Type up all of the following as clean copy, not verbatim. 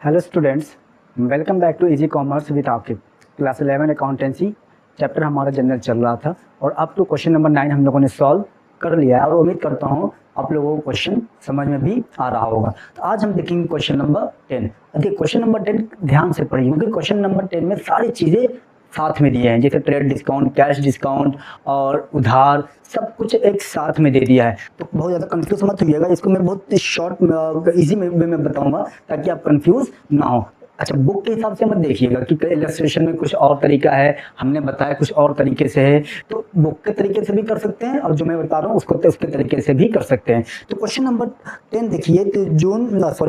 Hello students, welcome back to easy commerce with Aqib. Class 11 accountancy chapter हमारा journal चल रहा था और अब तो क्वेश्चन नंबर 9 हम लोगों ने सॉल्व कर लिया है और उम्मीद करता हूँ आप लोगों को क्वेश्चन समझ में भी आ रहा होगा। तो आज हम देखेंगे क्वेश्चन नंबर 10। देखिए क्वेश्चन नंबर 10 ध्यान से पढ़िए क्योंकि क्वेश्चन नंबर 10 में सारी चीज़ें साथ में दिए हैं, जैसे ट्रेड डिस्काउंट, कैश डिस्काउंट और उधार, सब कुछ एक साथ में दे दिया है। तो बहुत ज़्यादा कंफ्यूज मत होइएगा, इसको मैं बहुत शॉर्ट इजी वे में बताऊंगा ताकि आप कंफ्यूज ना हो। अच्छा, बुक के हिसाब से मत देखिएगा कि इलस्ट्रेशन में कुछ और तरीका है, हमने बताया कुछ और तरीके से है, तो बुक के तरीके से भी कर सकते हैं और जो मैं बता रहा हूँ उसको तो उसके तरीके से भी कर सकते हैं। तो क्वेश्चन नंबर 10 देखिए,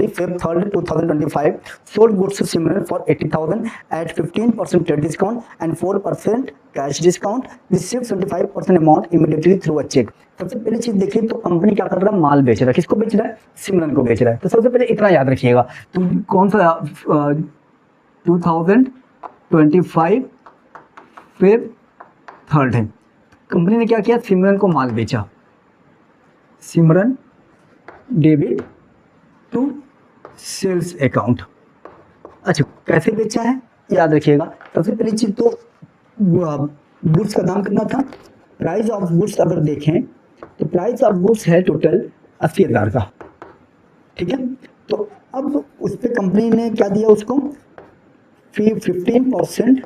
Feb 3rd 2025 sold goods similar for 80,000 at 15% trade discount and 4% cash discount, receive 75% amount immediately through a cheque. सबसे पहले चीज देखिए तो कंपनी क्या कर रहा है, माल बेच रहा है। किसको बेच रहा है? सिमरन को बेच रहा है। तो सबसे पहले इतना याद रखिएगा, तो कौन सा 2025 Feb 3rd है। कंपनी ने क्या किया, सिमरन को माल बेचा। सिमरन डेबिट टू सेल्स अकाउंट। अच्छा, कैसे बेचा है याद रखिएगा। सबसे पहली चीज तो गुड्स का दाम कितना था, प्राइस ऑफ गुड्स अगर देखें तो प्राइस ऑफ गुड्स है टोटल 80,000 का, ठीक है। तो अब उस पर कंपनी ने क्या दिया, उसको 15%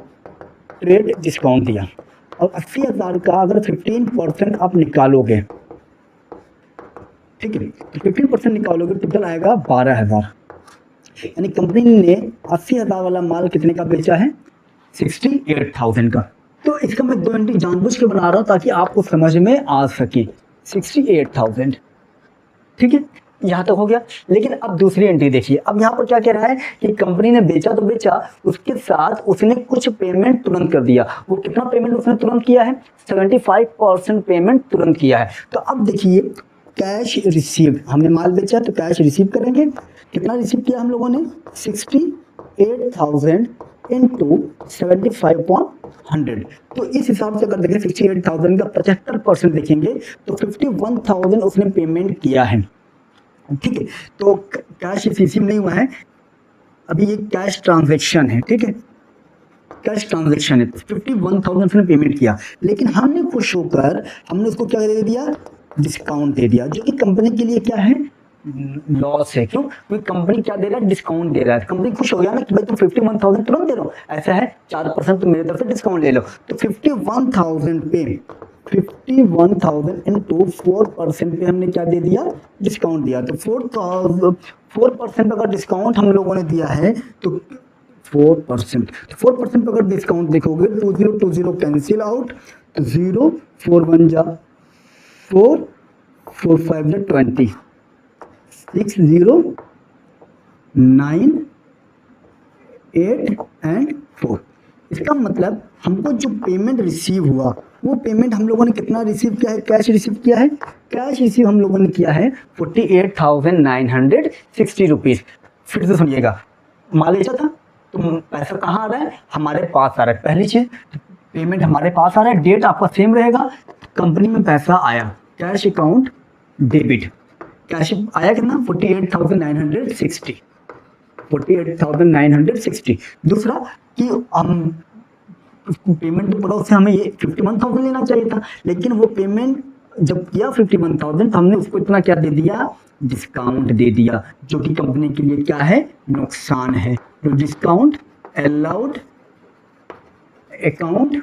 ट्रेड डिस्काउंट दिया और 80,000 का अगर 15% आप निकालोगे, ठीक है, तो 15% निकालोगे टोटल आएगा 12,000। यानी कंपनी ने 80,000 वाला माल कितने का बेचा है, 68,000 का। तो इसका मैं 2 एंट्री जानबूझ के बना रहा हूं ताकि आपको समझ में आ सके। 68,000, ठीक है, यहाँ तक हो गया। लेकिन अब दूसरी एंट्री देखिए, अब यहाँ पर क्या कह रहा है कि कंपनी ने बेचा तो बेचा, उसके साथ उसने कुछ पेमेंट तुरंत कर दिया। वो कितना पेमेंट उसने तुरंत किया है, 75% पेमेंट तुरंत किया है। तो अब देखिए कैश रिसीव, हमने माल बेचा तो कैश रिसीव करेंगे। कितना रिसीव किया हम लोगों ने, 68,000 इंटू 75/100। तो इस हिसाब से अगर देखें 68,000 का 75% देखेंगे तो 51,000 उसने पेमेंट किया है, ठीक है। तो कैश रिसीव नहीं हुआ है, अभी ये कैश ट्रांजैक्शन है, ठीक है, कैश ट्रांजैक्शन है। 51,000 उसने पेमेंट किया, लेकिन हमने खुश होकर हमने उसको क्या दे दिया, डिस्काउंट दे दिया, जो कि कंपनी के लिए क्या है, लॉस है। क्यों? क्योंकि कंपनी क्या दे रहा है, डिस्काउंट दे रहा है। कंपनी खुश हो गया ना कि भाई तुम 51,000 तुरंत दे रहे हो, ऐसा है 4% तुम मेरी तरफ से डिस्काउंट ले लो। तो 51,000 पे 51,000 इंटू 4% पे हमने क्या दे दिया, डिस्काउंट दिया। तो 4% अगर डिस्काउंट हम लोगों ने दिया है तो 4% पे अगर डिस्काउंट देखोगे 2020 कैंसिल आउट, 0 4 1 जा 4 4 5 जा 20, 6 0 9 8 एंड 4। इसका मतलब हमको जो पेमेंट रिसीव हुआ वो पेमेंट हम लोगों ने कितना रिसीव किया है, कैश रिसीव किया है। कैश रिसीव हम लोगों ने किया है 48,960 रुपीज़। फिर से सुनिएगा, माल बेचा था तो पैसा कहाँ आ रहा है, हमारे पास आ रहा है। पहली चीज पेमेंट हमारे पास आ रहा है, डेट आपका सेम रहेगा, कंपनी में पैसा आया, कैश अकाउंट डेबिट, कैश आया कितना 48,960, 48,960। दूसरा कि हम पेमेंट जो पड़ा उससे हमें ये 51,000 लेना चाहिए था, लेकिन वो पेमेंट जब किया 51,000 तो हमने उसको इतना क्या दे दिया, डिस्काउंट दे दिया, जो कि कंपनी के लिए क्या है, नुकसान है। तो डिस्काउंट अलाउड अकाउंट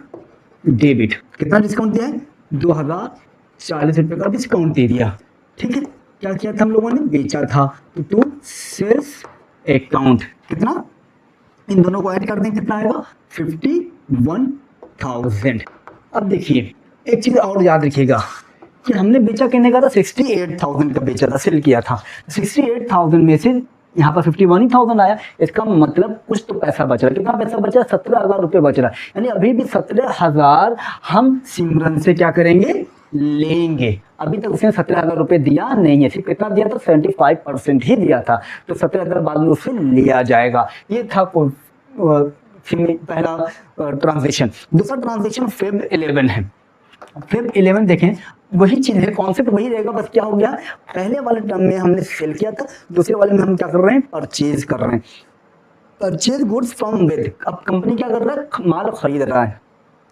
डेबिट, कितना डिस्काउंट दिया है, 2,040 रुपये का डिस्काउंट दे दिया, ठीक है। क्या किया था हम लोगों ने, बेचा था, तो टू सेल्स अकाउंट कितना, इन दोनों को ऐड कर दें कितना आएगा, 51,000। अब देखिए एक चीज और याद रखिएगा कि हमने बेचा कितने का था, 68,000 का बेचा था, सेल किया था। 68,000 में से यहाँ पर 51,000 आया, इसका मतलब कुछ तो पैसा बच रहा है। कितना पैसा बचा, 17,000 रुपये बच रहा है। यानी अभी भी 17,000 हम सिमरन से क्या करेंगे, लेंगे। अभी तक उसने 17,000 रुपये दिया नहीं है, सिर्फ कितना दिया था, 75% ही दिया था। तो 17,000 बाद में उससे लिया जाएगा। ये था पहला ट्रांजेक्शन। दूसरा ट्रांजेक्शन Feb 11 है। Feb 11 देखें, वही चीज है, कॉन्सेप्ट वही रहेगा, बस क्या हो गया, पहले वाले टर्म में हमने सेल किया था, दूसरे वाले में हम क्या कर रहे हैं, परचेज कर रहे हैं। परचेज गुड्स फ्रॉम वेद। अब कंपनी क्या कर रहा है, माल खरीद रहा है,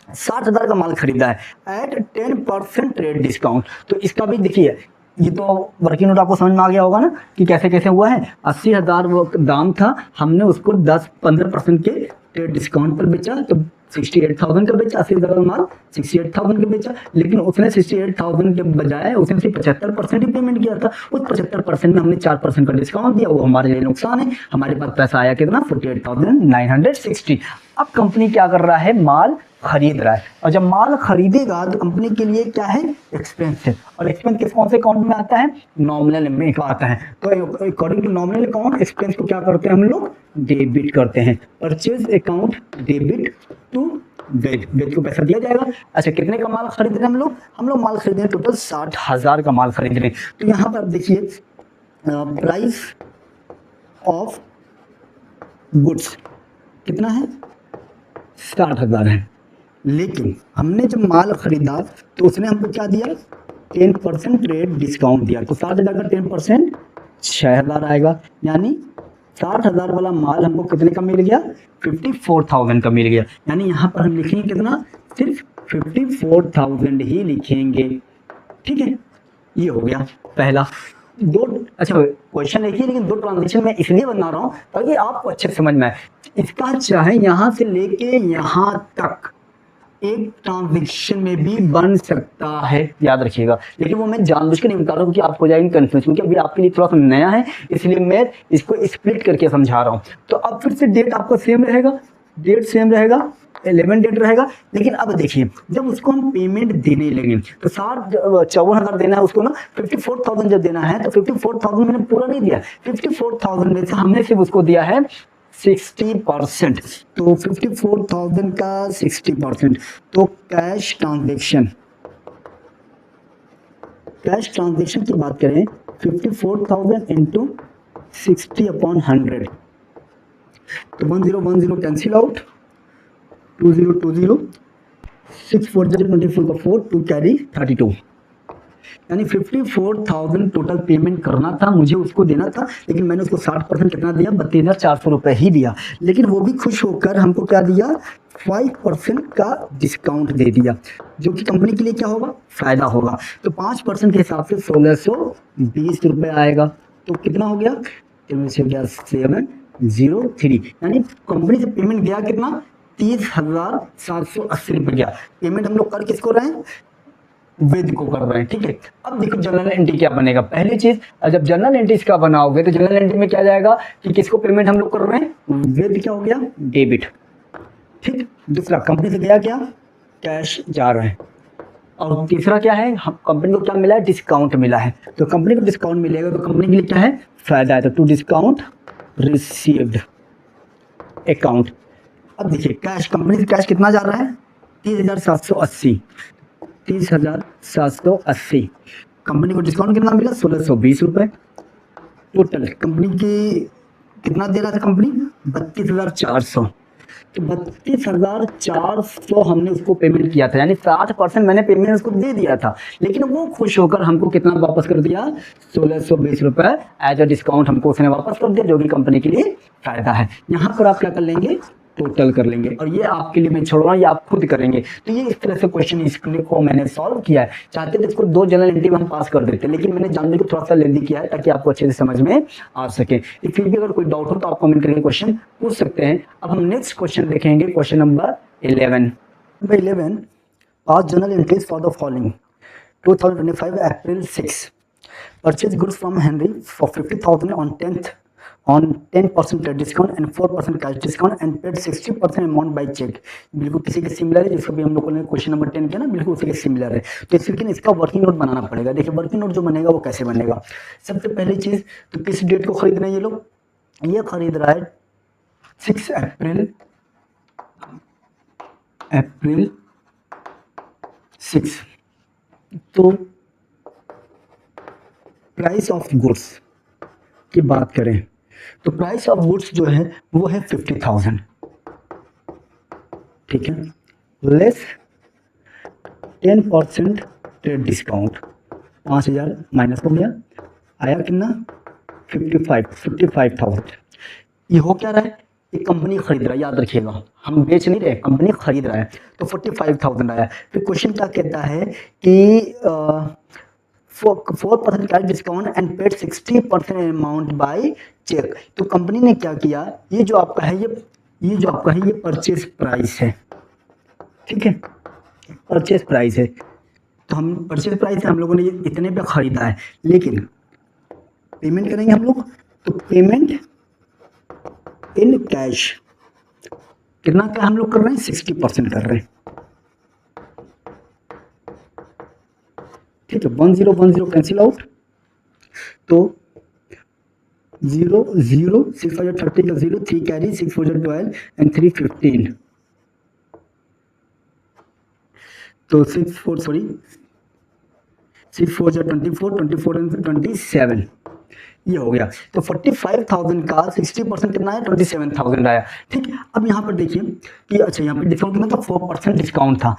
60,000 का माल खरीदा है एट 10% ट्रेड डिस्काउंट। तो इसका भी देखिए, ये तो वर्किंग नोट आपको समझ में आ गया होगा ना कि कैसे कैसे हुआ है। 80,000 वो दाम था, हमने उसको 10-15% के ट्रेड डिस्काउंट पर बेचा, तो 68,000 का बेचा। 80,000 का माल 68,000 का बेचा, लेकिन उसने 68,000 के बजाय उसने सिर्फ 75% ही पेमेंट किया था। उस 75% में हमने 4% का डिस्काउंट दिया, वो हमारे लिए नुकसान है। हमारे पास पैसा आया कितना, 48,960। अब कंपनी क्या कर रहा है, माल खरीद रहा है, और जब माल खरीदेगा तो कंपनी के लिए क्या है, एक्सपेंस है। और एक्सपेंस किस कौन से अकाउंट में आता है, नॉमिनल में आता है। तो according to nominal account expense को क्या करते हैं हम लोग, डेबिट करते हैं। Purchase account debit to Ved, Ved को पैसा दिया जाएगा। अच्छा, कितने का माल खरीद रहे हैं हम लोग माल खरीद रहे हैं टोटल 60,000 का माल खरीद रहे हैं। तो यहाँ पर देखिए प्राइस ऑफ गुड्स कितना है, 60,000 है। लेकिन हमने जब माल खरीदा तो उसने हमको क्या दिया, 10% ट्रेड डिस्काउंट दिया। तो 60,000 का 10% 6,000 आएगा, यानी 60,000 वाला माल हमको कितने का मिल गया, 54,000 का मिल गया। यानी यहाँ पर हम लिखेंगे कितना, सिर्फ 54,000 ही लिखेंगे। ठीक है, ये हो गया पहला। दो, अच्छा क्वेश्चन लिखिए, लेकिन दो ट्रांजेक्शन मैं इसलिए बना रहा हूँ ताकि आपको अच्छे से समझ में आए। इसका चाहे यहाँ से लेके यहाँ तक एक ट्रांजेक्शन में भी बन सकता है, याद रखिएगा। लेकिन वो मैं जानबूझ के नहीं बता रहा हूँ कि आपको जाएंगे कंफ्यूज, क्योंकि अभी आपके लिए थोड़ा सा नया है, इसलिए मैं इसको स्प्लिट करके समझा रहा हूँ। तो अब फिर से डेट आपका सेम रहेगा, डेट सेम रहेगा, 11 डेट रहेगा। लेकिन अब देखिए, जब उसको हम पेमेंट देने लगे तो 54,000 देना है उसको ना, 54,000 जब देना है तो 54,000 मैंने पूरा नहीं दिया, 54,000 में से हमने सिर्फ उसको दिया है 60%। तो 54,000 का 60%, तो कैश ट्रांजेक्शन की बात करें, 54,000 इंटू 60/100, तो 1010 कैंसिल आउट, 2020, 6 4 24 का 4, 2 कैरी 32। यानी 54,000 टोटल पेमेंट करना था, मुझे उसको देना था, लेकिन मैंने उसको 60% कितना दिया, 32,400 रुपये ही दिया। लेकिन वो भी खुश होकर हमको क्या दिया, 5% का डिस्काउंट दे दिया, जो कि कंपनी के लिए क्या होगा, फायदा होगा। तो 5% के हिसाब से 1,620 रुपये आएगा। तो कितना हो गया, 703, यानी कंपनी से पेमेंट गया कितना, 30,780 रुपये गया। पेमेंट हम लोग कर किसको रहे हैं, वेद को कर रहे हैं। ठीक है, अब देखो जनरल एंट्री क्या बनेगा। पहली चीज, जब जनरल एंट्री इसका बनाओगे तो जनरल एंट्री में क्या जाएगा कि किसको पेमेंट हम लोग कर रहे हैं, वेद क्या हो गया, डेबिट। ठीक, दूसरा कंपनी से गया क्या, कैश जा रहा है। और तीसरा क्या है, हम कंपनी को क्या मिला है, डिस्काउंट मिला है। तो कंपनी को डिस्काउंट मिलेगा तो कंपनी के लिए क्या है, फायदा है। तो टू डिस्काउंट रिसीव्ड अकाउंट। अब देखिए कैश, कंपनी से कैश कितना जा रहा है, 30,780, 30,780। कंपनी को डिस्काउंट कितना मिला, 1,620 रुपये। टोटल कंपनी की कितना दे रहा था कंपनी, 32,400। तो 32,400 हमने उसको पेमेंट किया था, यानी 60% मैंने पेमेंट उसको दे दिया था। लेकिन वो खुश होकर हमको कितना वापस कर दिया, 1,620 रुपये एज अ डिस्काउंट हमको उसने वापस कर दिया, जो कि कंपनी के लिए फायदा है। यहाँ पर आप क्या कर लेंगे, टोटल कर लेंगे, और ये आपके लिए मैं छोड़ रहा हूँ, ये आप खुद करेंगे। तो ये इस तरह से क्वेश्चन इसको मैंने सॉल्व किया है। चाहते थे इसको 2 जनरल एंट्री में हम पास कर देते, लेकिन मैंने जानने को थोड़ा सा लेंदी किया है ताकि आपको अच्छे से समझ में आ सके। फिर भी अगर कोई डाउट हो तो आप कमेंट करके क्वेश्चन पूछ सकते हैं। अब हम नेक्स्ट क्वेश्चन देखेंगे, question number 11। 5 general entries for the following. 2025 April 6, purchase goods from Henry for 50,000 on 10% trade discount and 4% cash discount and paid 60% amount by check। बिल्कुल किसी के सिमिलर है, जिसको भी हम लोगों ने क्वेश्चन नंबर 10 किया ना, बिल्कुल उसी के सिमिलर है। तो लेकिन इसका वर्किंग नोट बनाना पड़ेगा। देखिए वर्किंग नोट जो बनेगा वो कैसे बनेगा, सबसे पहली चीज तो किस डेट को खरीद रहे हैं ये लोग, ये खरीद रहा है 6 अप्रैल 6। तो प्राइस ऑफ गुड्स की बात करें तो प्राइस ऑफ गुड्स जो है वो है 50,000। ठीक है, लेस 10% ट्रेड डिस्काउंट, 5,000 माइनस हो गया, आया कितना, 55,000। ये हो क्या रहा है, एक कंपनी खरीद रहा है, याद रखिएगा, हम बेच नहीं रहे, कंपनी खरीद रहा है, तो 45,000 आया। फिर क्वेश्चन क्या कहता है कि 4% cash discount and paid 60% amount by cheque. तो कंपनी ने क्या किया, ये जो आपका है ये परचेज प्राइस है, ठीक है, परचेज प्राइस है। तो हम परचेज प्राइस है, हम लोगों ने ये इतने पे खरीदा है, लेकिन पेमेंट करेंगे हम लोग, तो पेमेंट इन कैश कितना क्या हम लोग कर रहे हैं, 60% कर रहे हैं, ठीक है। 1010 कैंसिल आउट, तो 0 0 6 4 30 का 0, 3 कैरी, 6 4 12 एंड 3 15, तो 6 4 24 24 एंड 27, ये हो गया। तो 45,000 का 60% कितना है, 27,000 आया, ठीक है। अब यहाँ पर देखिए कि अच्छा यहाँ पर डिस्काउंट कितना था, 4% डिस्काउंट था,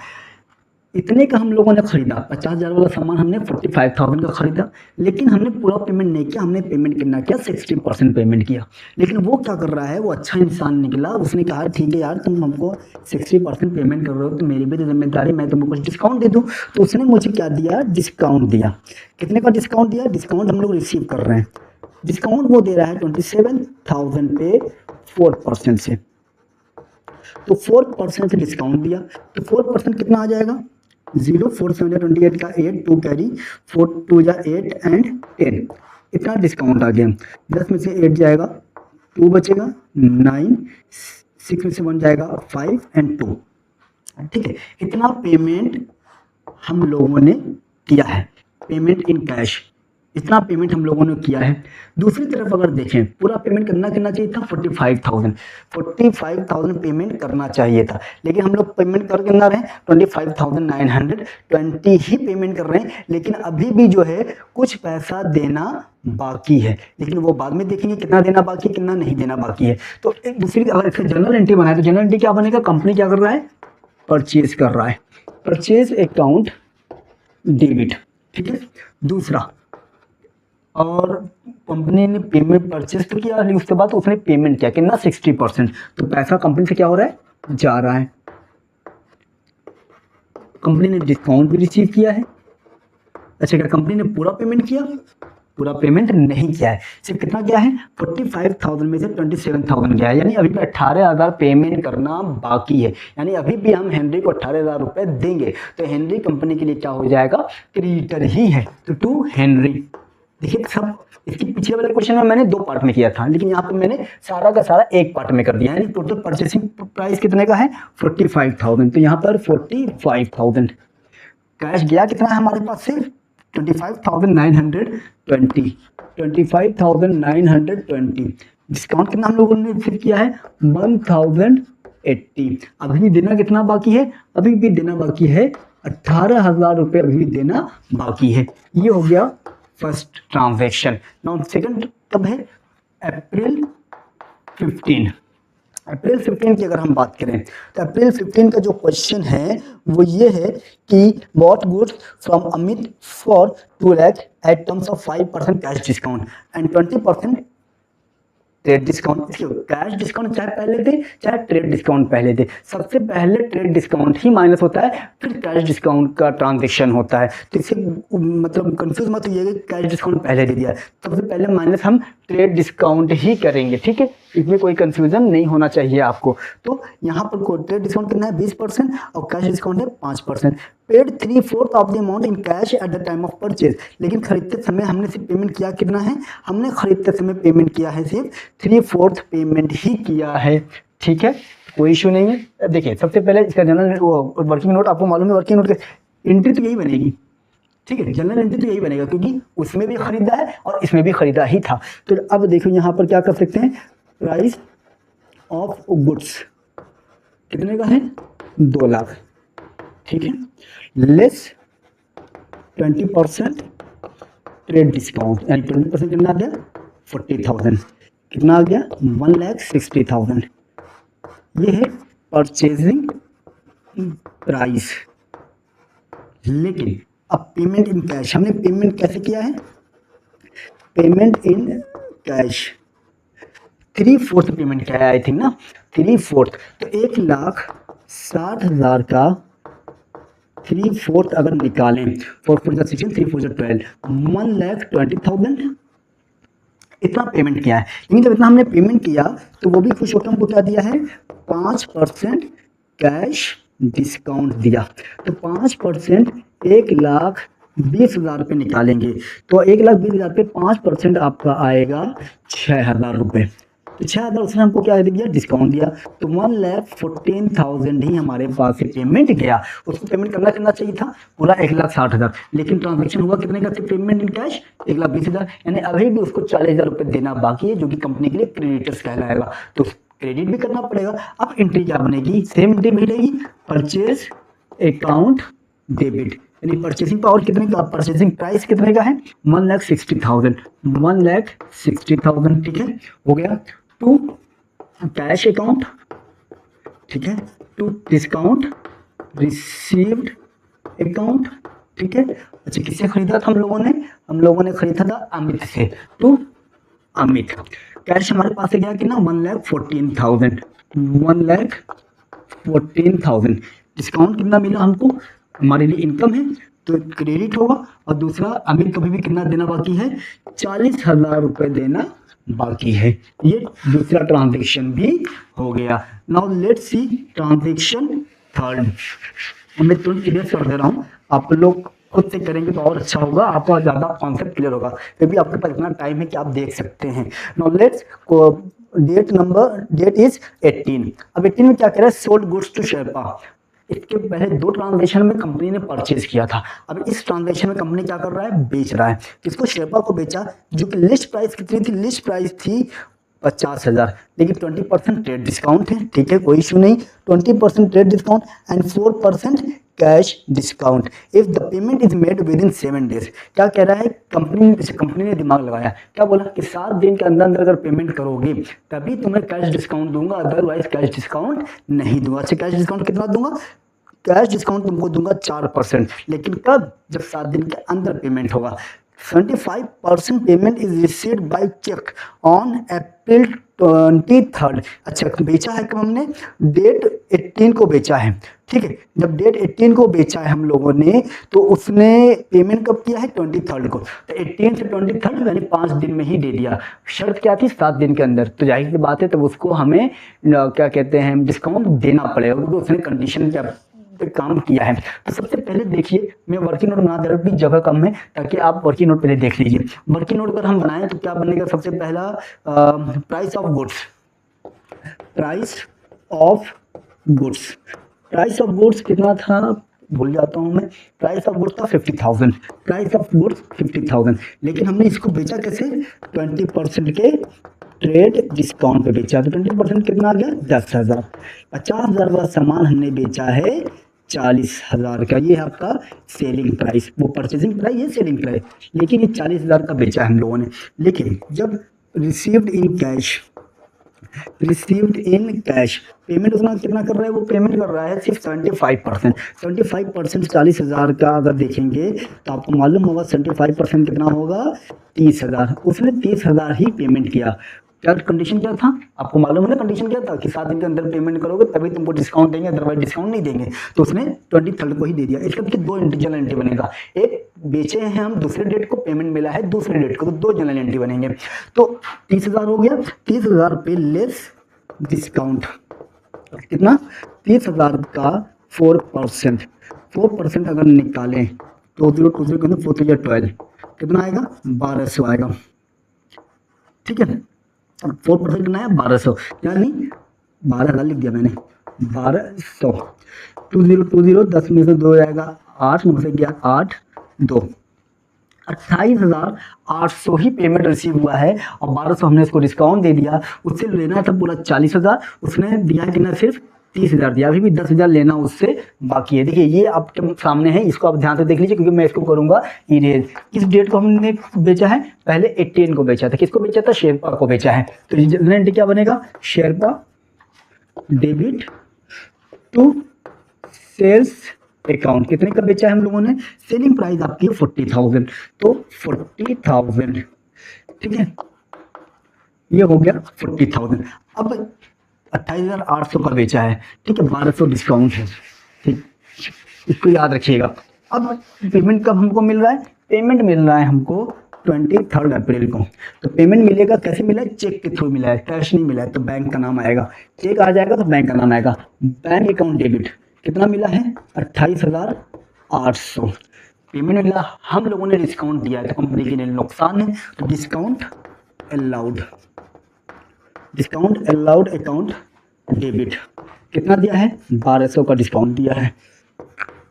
इतने का हम लोगों ने खरीदा, 50,000 वाला सामान हमने 45,000 का खरीदा, लेकिन हमने पूरा पेमेंट नहीं किया, हमने पेमेंट कितना किया, 60% पेमेंट किया। लेकिन वो क्या कर रहा है, वो अच्छा इंसान निकला, उसने कहा ठीक है यार, तुम हमको 60% पेमेंट कर रहे हो, तो मेरी भी तो जिम्मेदारी, मैं तुमको कुछ डिस्काउंट दे दूँ। तो उसने मुझे क्या दिया, डिस्काउंट दिया। कितने का डिस्काउंट दिया, डिस्काउंट हम लोग रिसीव कर रहे हैं, डिस्काउंट वो दे रहा है 27,000 पे 4% से, तो 4% डिस्काउंट दिया, तो 4% कितना आ जाएगा, 0 4 7 28 का 8, 2 कैरी, 4 2 जा 8 एंड 10, इतना डिस्काउंट आ गया। 10 में से 8 जाएगा, 2 बचेगा, 9, 6 में से 1 जाएगा, 5 एंड 2, ठीक है। इतना पेमेंट हम लोगों ने किया है, पेमेंट इन कैश, इतना पेमेंट हम लोगों ने किया है। दूसरी तरफ अगर देखें, पूरा पेमेंट करना चाहिए था 45,000 पेमेंट करना चाहिए था, लेकिन हम लोग पेमेंट कर कितना रहे, 25,920 ही पेमेंट कर रहे हैं, लेकिन अभी भी जो है कुछ पैसा देना बाकी है, लेकिन वो बाद में देखेंगे कितना देना बाकी है, कितना नहीं देना बाकी है। तो एक दूसरी अगर इसका जनरल एंट्री बनाए, तो जनरल एंट्री क्या बनेगा, कंपनी क्या कर रहा है, परचेज कर रहा है, परचेज अकाउंट डेबिट, ठीक है। दूसरा, और कंपनी ने पेमेंट परचेज तो किया, लेकिन उसके बाद उसने पेमेंट किया कितना, 60%, तो पैसा कंपनी से क्या हो रहा है, जा रहा है। कंपनी ने डिस्काउंट भी रिसीव किया है। अच्छा, क्या कंपनी ने पूरा पेमेंट किया, पूरा पेमेंट नहीं किया है, सिर्फ कितना गया है, 45,000 में से 27,000 गया है, यानी अभी भी 18,000 पेमेंट करना बाकी है, यानी अभी भी हम हेनरी को 18,000 रुपए देंगे, तो हेनरी कंपनी के लिए क्या हो जाएगा, क्रेडिटर ही है, तो टू हेनरी। देखिए सब, इसके पिछले वाले क्वेश्चन में मैंने 2 पार्ट में किया था, लेकिन यहाँ पे मैंने सारा का सारा एक पार्ट में कर दिया, यानी टोटल परचेसिंग प्राइस कितने का है, 45,000, तो यहाँ पर 45,000 कैश गया, कितना है हमारे पास से 25,920, 25,920, डिस्काउंट कितना हम लोगों ने फिर किया है, 1,080, अभी भी देना कितना बाकी है, अभी भी देना बाकी है 18,000 रुपये अभी भी देना बाकी है। ये हो गया फर्स्ट ट्रांजैक्शन। नाउ सेकंड कब है, अप्रैल 15। अप्रैल 15 की अगर हम बात करें, तो अप्रैल 15 का जो क्वेश्चन है वो ये है कि bought goods from Amit for 2 lakh at terms of 5% cash discount and 20% trade discount. Cash discount चाहे पहले दे चाहे ट्रेड डिस्काउंट पहले दे, सबसे पहले ट्रेड डिस्काउंट ही माइनस होता है, फिर कैश डिस्काउंट का ट्रांजेक्शन होता है। तो इसे मतलब कंफ्यूज मत होइए कि कैश डिस्काउंट पहले दे दिया, सबसे पहले माइनस हम ट्रेड डिस्काउंट ही करेंगे, ठीक है, इसमें कोई कंफ्यूजन नहीं होना चाहिए आपको। तो यहाँ पर ट्रेड डिस्काउंट कितना है 20% और कैश डिस्काउंट है 5%। Paid 3/4 of the amount in cash at the time of purchase, लेकिन खरीदते समय हमने सिर्फ पेमेंट किया कितना है, हमने खरीदते समय पेमेंट किया है सिर्फ 3/4 पेमेंट ही किया है, ठीक है, कोई इशू नहीं है। देखिए सबसे पहले इसका जनरल वर्किंग नोट आपको मालूम है, वर्किंग नोट की एंट्री तो यही बनेगी, ठीक है, जनरल एंट्री तो यही बनेगा क्योंकि उसमें भी खरीदा है और इसमें भी खरीदा ही था। तो अब देखो यहाँ पर क्या कर सकते हैं, प्राइस ऑफ गुड्स कितने का है 2 लाख, ठीक है, लेस 20% ट्रेड डिस्काउंट, यानी 20% कितना आ गया 40,000, कितना आ गया 1,60,000। ये है परचेजिंग प्राइस। लेकिन अब पेमेंट इन कैश, हमने पेमेंट कैसे किया है, पेमेंट इन कैश 3/4 पेमेंट क्या है आई थिंक ना, 3/4। तो 1,60,000 का 3/4 अगर निकालें, 4×4 = 16, 3×4 = 12, 1,20,000 इतना पेमेंट किया है। लेकिन जब इतना हमने पेमेंट किया तो वो भी खुश होकर हमको क्या दिया है, 5% कैश डिस्काउंट दिया। तो 5% 1,20,000 पे निकालेंगे तो 1,20,000 पे 5% आपका आएगा 6,000 रुपये। तो 6,000 उसने हमको क्या दिया, डिस्काउंट दिया। तो 1,14,000 ही हमारे पास से पेमेंट गया। उसको पेमेंट करना चाहिए था पूरा 1,60,000, लेकिन ट्रांजेक्शन हुआ कितने का, पेमेंट इन कैश 1,20,000, यानी अभी भी उसको 40,000 रुपये देना बाकी है, जो कि कंपनी के लिए क्रेडिटर्स कहलाएगा। तो क्रेडिट भी करना पड़ेगा। अब एंट्री क्या बनेगी, सेम एंट्री मिलेगी, परचेज अकाउंट डेबिट, यानी परचेसिंग पावर कितने का, परचेसिंग प्राइस कितने का है, 1,60,000, 1,60,000, ठीक है, हो गया। टू कैश अकाउंट, ठीक है, टू डिस्काउंट रिसीव्ड अकाउंट, ठीक है। अच्छा, किससे खरीदा था हम लोगों ने खरीदा था अमित से, टू अमित। कैश हमारे पास है गया कि ना 1,14,000, 1,14,000। डिस्काउंट कितना मिला हमको, हमारे लिए इनकम है तो क्रेडिट होगा। और दूसरा, अमित को भी कितना देना बाकी है, 40,000 रुपये देना बाकी है। ये दूसरा ट्रांजेक्शन भी हो गया। Now let's see transaction third. मैं तुरंत क्लियर कर दे रहा हूँ, आप लोग खुद से करेंगे तो और अच्छा होगा, आपका ज़्यादा कॉन्सेप्ट क्लियर होगा। फिर भी आपके पास इतना टाइम है कि आप देख सकते हैं। Now let's date is 18। अब 18 में क्या कह रहा है, सोल्ड गुड्स टू शेरपा। इसके पहले 2 ट्रांजेक्शन में कंपनी ने परचेज किया था। अब इस ट्रांजेक्शन में कंपनी क्या कर रहा है, बेच रहा है। किसको, शेरपा को बेचा, जो कि लिस्ट प्राइस कितनी थी, लिस्ट प्राइस थी 50,000, लेकिन 20% ट्रेड डिस्काउंट है, ठीक है, कोई इशू नहीं। 20% trade discount and 4% cash discount if the payment is made with in 7 days। क्या कह रहा है, कंपनी ने दिमाग लगाया, क्या बोला कि 7 दिन के अंदर अंदर अगर पेमेंट करोगे तभी तुम्हें कैश डिस्काउंट दूंगा, अदरवाइज कैश डिस्काउंट नहीं दूंगा। अच्छा, कैश डिस्काउंट कितना दूंगा, कैश डिस्काउंट तुमको दूंगा 4%, लेकिन कब, जब 7 दिन के अंदर पेमेंट होगा। 75% payment is received by cheque on April 23। अच्छा, बेचा है कब हमने, डेट 18 को बेचा है, ठीक है। जब डेट 18 को बेचा है हम लोगों ने, तो उसने पेमेंट कब किया है, 23 को। तो 18 से 23 यानी 5 दिन में ही दे दिया। शर्त क्या थी, 7 दिन के अंदर। तो जाहिर सी बात है, तब उसको हमें क्या कहते हैं, डिस्काउंट देना पड़ेगा, क्योंकि उसने कंडीशन क्या पे काम किया है। तो सबसे पहले देखिए, मैं वर्किंग नोट बना दे रहा हूँ, जगह कम है, ताकि आप वर्किंग नोट पहले देख लीजिए। वर्किंग नोट अगर हम बनाएं तो क्या बनेगा, सबसे पहला price of goods, price of goods, price of goods कितना था, भूल जाता हूँ मैं। प्राइस ऑफ गुड्स था 50,000, प्राइस ऑफ गुड्स 50,000, लेकिन हमने इसको बेचा कैसे, 20% के ट्रेड डिस्काउंट पे बेचा। तो 20% कितना आ गया, 10,000। 50,000 का सामान हमने बेचा है 40,000 का। ये है आपका सेलिंग प्राइस, वो परचेजिंग प्राइस, ये सेलिंग प्राइस, लेकिन ये 40,000 का बेचा है हम लोगों ने। लेकिन जब received in cash, received in cash payment उसने कितना कर रहा है, वो पेमेंट कर रहा है सिर्फ 75%। 75% 40,000 का अगर देखेंगे तो आपको मालूम होगा 75% कितना होगा, 30,000। उसने 30,000 ही पेमेंट किया। क्या कंडीशन क्या था, आपको मालूम है ना कंडीशन क्या था, कि 7 दिन के अंदर पेमेंट करोगे तभी तुमको डिस्काउंट देंगे, अदरवाइज डिस्काउंट नहीं देंगे। तो उसने 23 को ही दे दिया। इसका देखिए 2 जनरल एंट्री बनेगा, एक बेचे हैं हम दूसरे डेट को, पेमेंट मिला है दूसरे डेट को, तो 2 जनरल एंट्री बनेंगे। तो 30,000 हो गया, 30,000 पे लेस डिस्काउंट कितना, 30,000 का 4%, 4% अगर निकालें तो 0 2 0 4 12 कितना आएगा, 1200 आएगा, ठीक है। 4% कितना है, 1200, यानी 12,000 लिख दिया मैंने, 1200। 20 10 में से 2 जाएगा 8, 9 से गया 8, 2, 28,800 ही पेमेंट रिसीव हुआ है। और 1200 हमने इसको डिस्काउंट दे दिया, उससे लेना था पूरा 40,000, उसने दिया है कितना, सिर्फ 30,000 दिया, अभी भी 10,000 लेना उससे बाकी है। देखिए ये आपके सामने है, इसको आप ध्यान से देख लीजिए, क्योंकि मैं इसको करूंगा इरेज। किस डेट को हमने बेचा है, पहले 18 को बेचा था। किसको बेचा था, शेरपा को बेचा है। तो जनरल एंट्री क्या बनेगा, Sherpa debit to sales account. कितने का बेचा है हम लोगों ने, सेलिंग प्राइस आपकी है 40,000, तो 40,000, ठीक है। ये हो गया 40,000। अब 28,800 का बेचा है, ठीक है, 1200 डिस्काउंट है, ठीक, इसको याद रखिएगा। अब पेमेंट कब हमको मिल रहा है? पेमेंट मिल रहा है हमको 23 अप्रैल को। तो पेमेंट मिलेगा कैसे मिला है? चेक के थ्रू मिला है, कैश नहीं मिला है, तो बैंक का नाम आएगा। चेक आ जाएगा तो बैंक का नाम आएगा। बैंक अकाउंट डेबिट कितना मिला है? 28,800 पेमेंट मिला। हम लोगों ने डिस्काउंट दिया है तो कंपनी के लिए नुकसान है, तो discount allowed, discount allowed account debit कितना दिया है? 1200 का डिस्काउंट दिया है।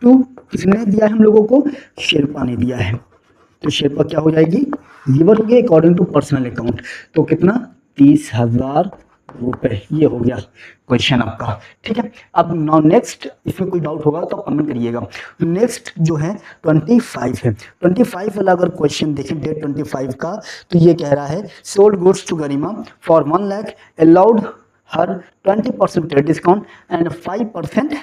तो किसने दिया है हम लोगों को? शेरपा ने दिया है। तो शेरपा क्या हो जाएगी? गिवर हो गया अकॉर्डिंग टू पर्सनल अकाउंट। तो कितना? 30,000 रुपए। ये हो गया क्वेश्चन आपका, ठीक है। अब नाउ नेक्स्ट, इसमें कोई डाउट होगा तो कमेंट करिएगा। नेक्स्ट जो है 25 है। 25 वाला अगर क्वेश्चन देखें डेट 25 का, तो ये कह रहा है sold goods to Garima for 1 lakh, allowed her 20% trade discount and 5%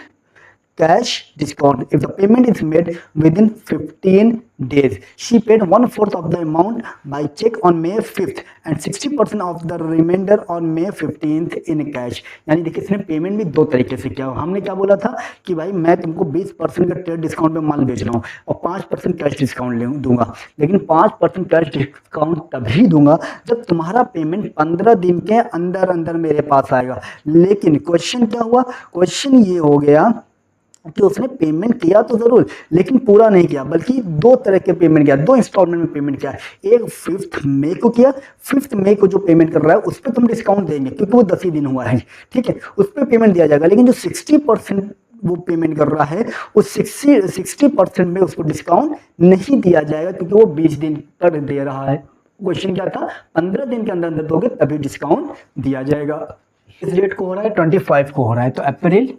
cash discount if the payment is made within 15 days. She paid 1/4 of the amount by check on May 5th and 60% of the remainder on May 15th in cash. यानी देखिए इसने payment भी दो तरीके से किया। हमने क्या बोला था कि भाई मैं तुमको 20% का ट्रेड डिस्काउंट पे माल बेच रहा हूँ और 5% कैश डिस्काउंट दूंगा, लेकिन 5% कैश डिस्काउंट तभी दूंगा जब तुम्हारा पेमेंट 15 दिन के अंदर अंदर मेरे पास आएगा। लेकिन क्वेश्चन क्या हुआ? क्वेश्चन ये हो गया कि उसने पेमेंट किया तो जरूर, लेकिन पूरा नहीं किया, बल्कि दो तरह के पेमेंट किया, दो इंस्टॉलमेंट में पेमेंट किया। एक 5 मई को किया, 5 मई को जो पेमेंट कर रहा है उस पर तुम डिस्काउंट देंगे क्योंकि वो 10 ही दिन हुआ है, ठीक है, उस पर पेमेंट दिया जाएगा। लेकिन जो 60% वो पेमेंट कर रहा है उस 60% में उसको डिस्काउंट नहीं दिया जाएगा क्योंकि वो 20 दिन तक दे रहा है। क्वेश्चन क्या था? 15 दिन के अंदर अंदर दोगे तभी डिस्काउंट दिया जाएगा। इस डेट को हो रहा है 25 को हो रहा है, तो अप्रैल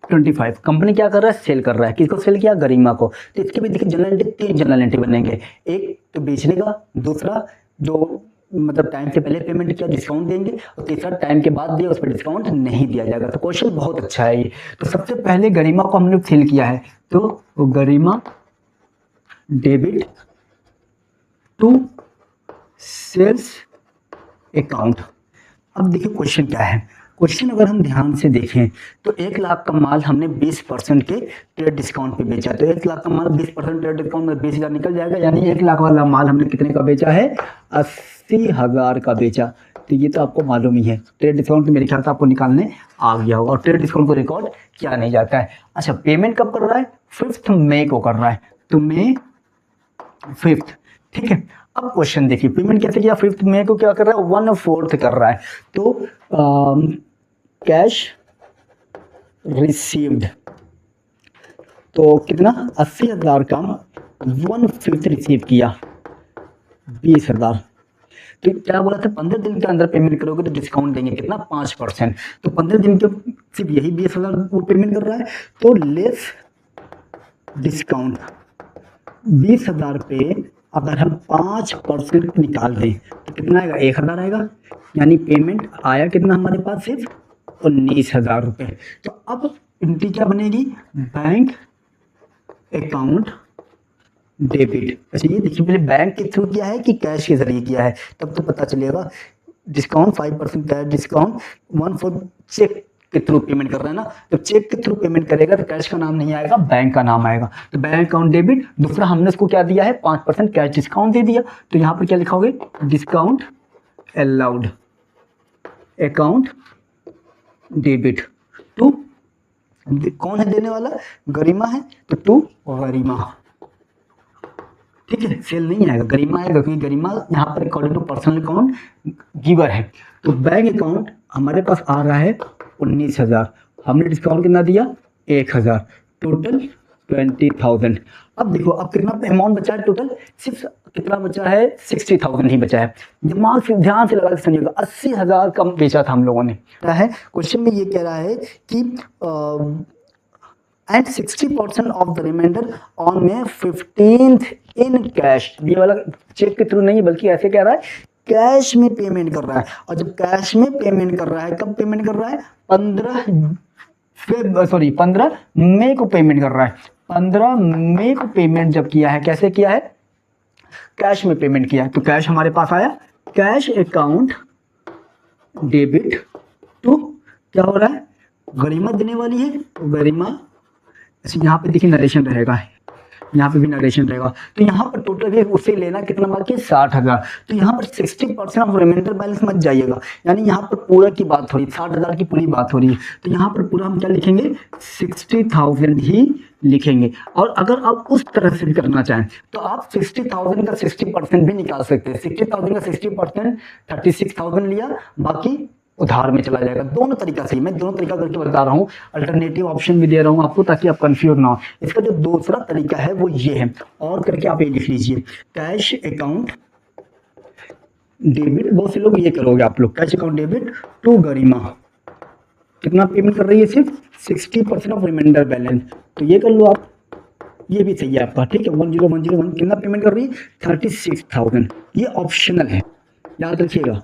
25 कंपनी क्या कर रहा है? सेल कर रहा है। किसको सेल किया? गरिमा को। तो इसके भी देखिए जनरल एंट्री, 3 जनरल एंट्री बनेंगे। एक तो बेचने का, दूसरा जो मतलब टाइम से पहले पेमेंट किया डिस्काउंट देंगे, और तीसरा टाइम के बाद दिया उस पर डिस्काउंट नहीं दिया जाएगा। तो क्वेश्चन बहुत अच्छा है ये। तो सबसे पहले गरिमा को हमने सेल किया है, तो गरिमा डेबिट टू सेल्स अकाउंट। अब देखिए क्वेश्चन क्या है। क्वेश्चन अगर हम ध्यान से देखें तो 1 लाख का माल हमने 20% के ट्रेड डिस्काउंट पे बेचा। तो 1 लाख का माल 20% ट्रेड डिस्काउंट में 20,000 निकल जाएगा, यानी 1 लाख वाला माल हमने कितने का बेचा है? 80,000 का बेचा। तो ये तो आपको मालूम ही है, ट्रेड डिस्काउंट मेरे ख्याल से आपको निकालने आ गया होगा, और ट्रेड डिस्काउंट को रिकॉर्ड किया नहीं जाता है। अच्छा, पेमेंट कब कर रहा है? 5 मई को कर रहा है, तो मई 5, ठीक है। अब क्वेश्चन देखिए पेमेंट कैसे किया? 5 मई को क्या कर रहा है? 1/4 कर रहा है। तो कैश रिसीव्ड, तो कितना? 80,000 का 1/5 रिसीव किया, 20,000। तो क्या बोला था? 15 दिन के अंदर पेमेंट करोगे तो डिस्काउंट देंगे कितना? 5%। तो 15 दिन के सिर्फ यही 20,000 वो पेमेंट कर रहा है, तो लेस डिस्काउंट 20,000 पे अगर हम 5% निकाल दें तो कितना आएगा? 1,000 आएगा। यानी पेमेंट आया कितना हमारे पास? सिर्फ 19,000 रुपये। तो अब एंट्री क्या बनेगी? Bank account debit. अच्छा ये देखिए पहले बैंक के थ्रू किया है कि कैश के जरिए किया है, तब तो पता चलेगा। डिस्काउंट 5% कैश डिस्काउंट, 1/4 चेक के थ्रू पेमेंट कर रहा है ना, तो चेक के थ्रू पेमेंट करेगा तो कैश का नाम नहीं आएगा, बैंक का नाम आएगा। तो बैंक अकाउंट डेबिट। दूसरा हमने इसको क्या दिया है? 5% कैश डिस्काउंट दे दिया, तो यहाँ पर क्या लिखोगे? Discount allowed account debit to, कौन है देने वाला? गरिमा है, तो टू गरिमा, ठीक है। सेल नहीं आएगा, गरिमा आएगा क्योंकि गरिमा यहाँ पर according to personal account giver है। तो बैंक अकाउंट हमारे पास आ रहा है 19,000, हमने डिस्काउंट कितना दिया? 1,000, टोटल 20,000। अब देखो अब कितना अमाउंट बचा है टोटल? सिर्फ कितना बचा है? 60,000 ही बचा है। दिमाग से ध्यान से लगा के समझिएगा, 80,000 कम बेचा था हम लोगों ने। क्या है क्वेश्चन में? ये कह रहा है कि and 60% of the reminder on May 15th in cash. ये वाला चेक के थ्रू नहीं बल्कि ऐसे कह रहा है कैश में पेमेंट कर रहा है। और जब कैश में पेमेंट कर रहा है, कब पेमेंट कर रहा है? 15 मई को पेमेंट कर रहा है। 15 मई को पेमेंट जब किया है, कैसे किया है? कैश में पेमेंट किया है। तो कैश हमारे पास आया कैश अकाउंट डेबिट टू, क्या हो रहा है, गरिमा देने वाली है, तो गरिमा, यहाँ पे देखिए नरेशन रहेगा, यहाँ पे भी नरेशन रहेगा। तो यहाँ पर टोटल है उसे लेना कितना बाकी है, 60,000। तो यहाँ पर 60% ऑफ रिमाइंडर बैलेंस मत जाइएगा, यानी यहाँ पर पूरा की बात हो रही है, 60,000 की पूरी बात हो रही है। तो यहाँ पर पूरा हम क्या लिखेंगे, 60,000 ही लिखेंगे। और अगर आप उस तरह से भी करना चाहें तो आप 60,000 का 60% भी निकाल सकते हैं। 60,000 का 60% 36,000 लिया, बाकी उधार में चला जाएगा। दोनों तरीका से, मैं दोनों तरीका करके बता रहा हूँ, अल्टरनेटिव ऑप्शन भी दे रहा हूँ आपको ताकि आप कंफ्यूज ना हो। इसका जो दूसरा तरीका है वो ये है, और करके आप ये लिख लीजिए, कैश अकाउंट डेबिट, बहुत से लोग ये करोगे आप लोग, कैश अकाउंट डेबिट टू गरिमा, कितना पेमेंट कर रही है, सिर्फ 60% ऑफ रिमाइंडर बैलेंस। तो ये कर लो आप, ये भी सही है आपका, ठीक है। 10,101 कितना पेमेंट कर रही है, 36,000। ये ऑप्शनल है, याद रखिएगा,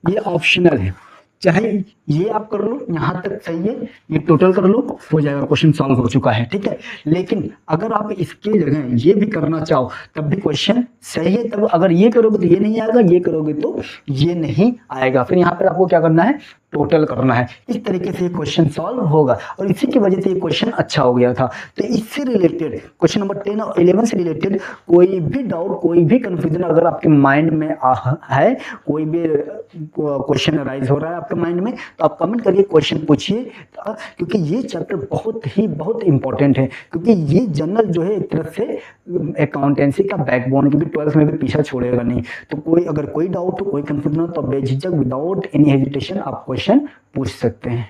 ये ऑप्शनल है, चाहे ये आप कर लो, यहाँ तक सही है, ये टोटल कर लो, हो जाएगा, क्वेश्चन सॉल्व हो चुका है, ठीक है। लेकिन अगर आप इसके जगह ये भी करना चाहो तब भी क्वेश्चन सही है। तब अगर ये करोगे तो ये नहीं आएगा, ये करोगे तो ये नहीं आएगा। फिर यहाँ पर आपको क्या करना है, टोटल करना है। इस तरीके से क्वेश्चन सॉल्व होगा और इसी की वजह से ये क्वेश्चन अच्छा हो गया था। तो इससे रिलेटेड क्वेश्चन नंबर 10 और 11 से रिलेटेड कोई भी डाउट, कोई भी कंफ्यूजन अगर आपके माइंड में है, कोई भी क्वेश्चन राइज हो रहा है आपके माइंड में, तो आप कमेंट करिए, क्वेश्चन पूछिए, क्योंकि ये चैप्टर बहुत इंपॉर्टेंट है। क्योंकि ये जनरल जो है एक तरह से अकाउंटेंसी का बैकबोन, क्योंकि 12th में भी पीछा छोड़ेगा नहीं। तो अगर कोई डाउट हो, कोई कंफ्यूजन हो, तो बेझिझक विदाउट एनी हेजिटेशन आप क्वेश्चन पूछ सकते हैं।